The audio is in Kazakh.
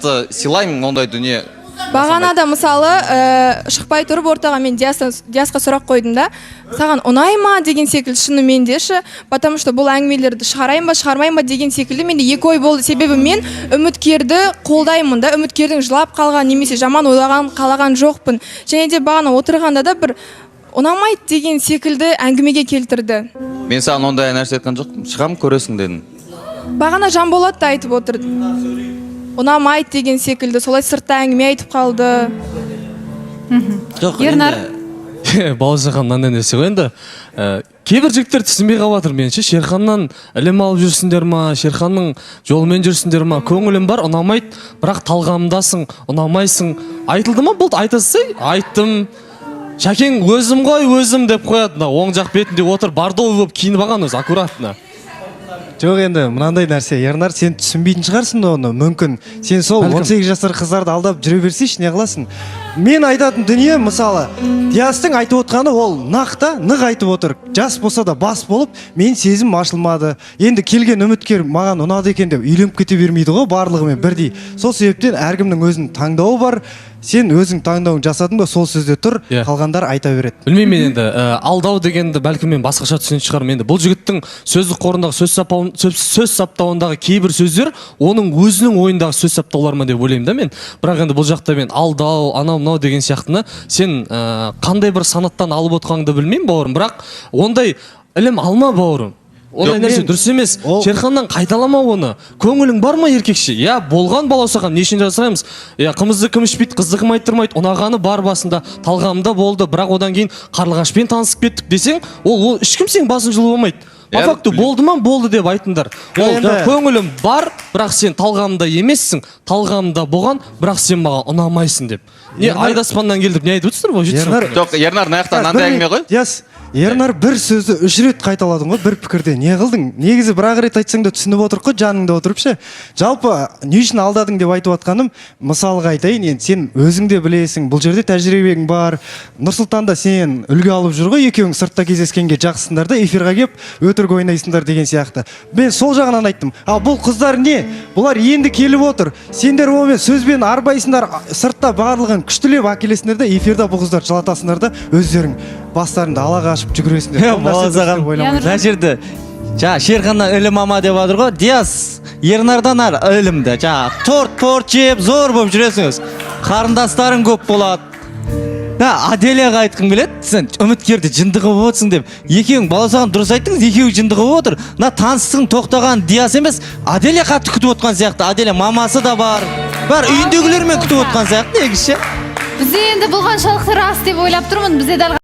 Сыйлаймын ондай дүние. Бағанада мысалы шықпай тұрып ортаға мен Диасқа сұрақ қойдым да, саған ұнай ма деген секілді шынымен деші, потому что бұл әңгімелерді шығарайын ба, шығармайын ба деген секілді менде екі ой болды. Себебі мен үміткерді қолдаймын да, үміткердің жылап қалған немесе жаман ойлаған қалаған жоқпын. Және де бағана отырғанда да бір ұнамайды деген секілді әңгімеге келтірді. Мен саған ондай нәрсе айтқан жоқпын. Шығам көресің дедім. Бағана Жанболат та айтып отырды. Ұнамайды деген секілді, солай сыртта әңгіме айтып қалды. Жоқ, Ернар. Бауыржан мынандай нәрсе ғой енді. Кейбір жігіттер түсінбей қалып меніңше, Шерханнан ілім алып жүрсіңдер ма, Шерханның жолымен жүрсіңдер ма, көңілім бар, ұнамайды, бірақ талғамдасың, ұнамайсың. Айтылды ма? Болды, айтасың, айттым. Шәкең өзім ғой, өзім деп қояды. Оң жақ бетінде отыр, бардовый болып киініп алған өзі, аккуратно. Жоқ, енді мынандай нәрсе, Ернар, сен түсінбейтін шығарсың да оны, мүмкін. Сен сол 18 жасар қыздарды алдап жүре берсейші, не қыласың? Мен айтатын дүние, мысалы, Диастың айтып отқаны ол нақты, нық айтып отыр. Жас болса да бас болып, мен сезім ашылмады. Енді келген үміткер маған ұнады екен деп үйленіп кете бермейді ғой, барлығымен бірдей. Сол себептен әркімнің өзінің таңдауы бар. Сен өзің таңдауын жасадың ба, сол сөзде тұр, қалғандар айта береді. Білмеймін мен енді, алдау дегенді бәлкім мен басқаша түсінетін шығармын. Енді бұл жігіттің сөздік қорындағы сөз саптауындағы кейбір сөздер оның өзінің ойындағы сөз саптаулар ма деп ойлаймын да мен. Бірақ енді бұл жақта мен алдау, анау мынау деген сияқтыны сен қандай бір санаттан алып отқаныңды білмеймін, бауырым. Бірақ ондай ілім алма, бауырым. Ондай нәрсе дұрыс емес. Шерханнан қайталама оны. Көңілің бар ма еркекше? Я, болған балаусаған, не үшін жасаймыз? Я, қымызды кім ішпейді, қызды кім айттырмайды. Онағаны бар басында, талғамда болды, бірақ одан кейін қарлығашпен танысып кеттік десең, ол ешкім сен басын жылы болмайды. По факту болды ма? Болды деп айтыңдар. Көңілім бар, бірақ сен талғамда емессің, талғамда болған, бірақ сен маған ұнамайсың деп. Не айдаспаннан келдіп не айтып отырсыздар ғой? Жоқ, Ернар, наяқтан мынандай әңгіме ғой. Ернар бір сөзді 3 рет қайталадың ғой, бір пікірде. Не қылдың? Негізі бір-ақ рет айтсаң да түсініп отырып қой, жаныңда отырып ше. Жалпы, не үшін алдадың деп айтып отқаным, мысалға айтайын, енді сен өзің де білесің, бұл жерде тәжірибең бар. Нұрсұлтанда сен үлгі алып жүр ғой, екеуің сыртта кездескенге жақсысыңдар да, эфирға келіп өтірік ойнайсыңдар деген сияқты. Мен сол жағынан айттым. Ал бұл қыздар не? Бұлар енді келіп отыр. Сендер онымен сөзбен арбайсыңдар, сыртта барлығын күштілеп әкелесіңдер да, эфирда бұл қыздар жылатасыңдар да, өздерің бастарыңды алаға ашып жүгіресіңдер. Балазаған, мына жерде Шерханнан ілім ама деп жатыр ғой. Диас Ернардан ілімді. Торт жеп, зор болып жүресіңіз. Қарындастарың көп болады. Аделияға айтқым келеді, сен үміткерді жындығы болып отырсың деп. Екеуің баласаған дұрыс айттыңыз, екеуі жындығы болып отыр. Таныстығың тоқтаған Диас емес, Аделия қатты күтіп отқан сияқты. Аделия мамасы да бар. Үйіндегілермен күтіп отқан сияқты, негізше. Бізде енді бұл қаншалықты рас деп ойлап тұрмын. Бізде дәл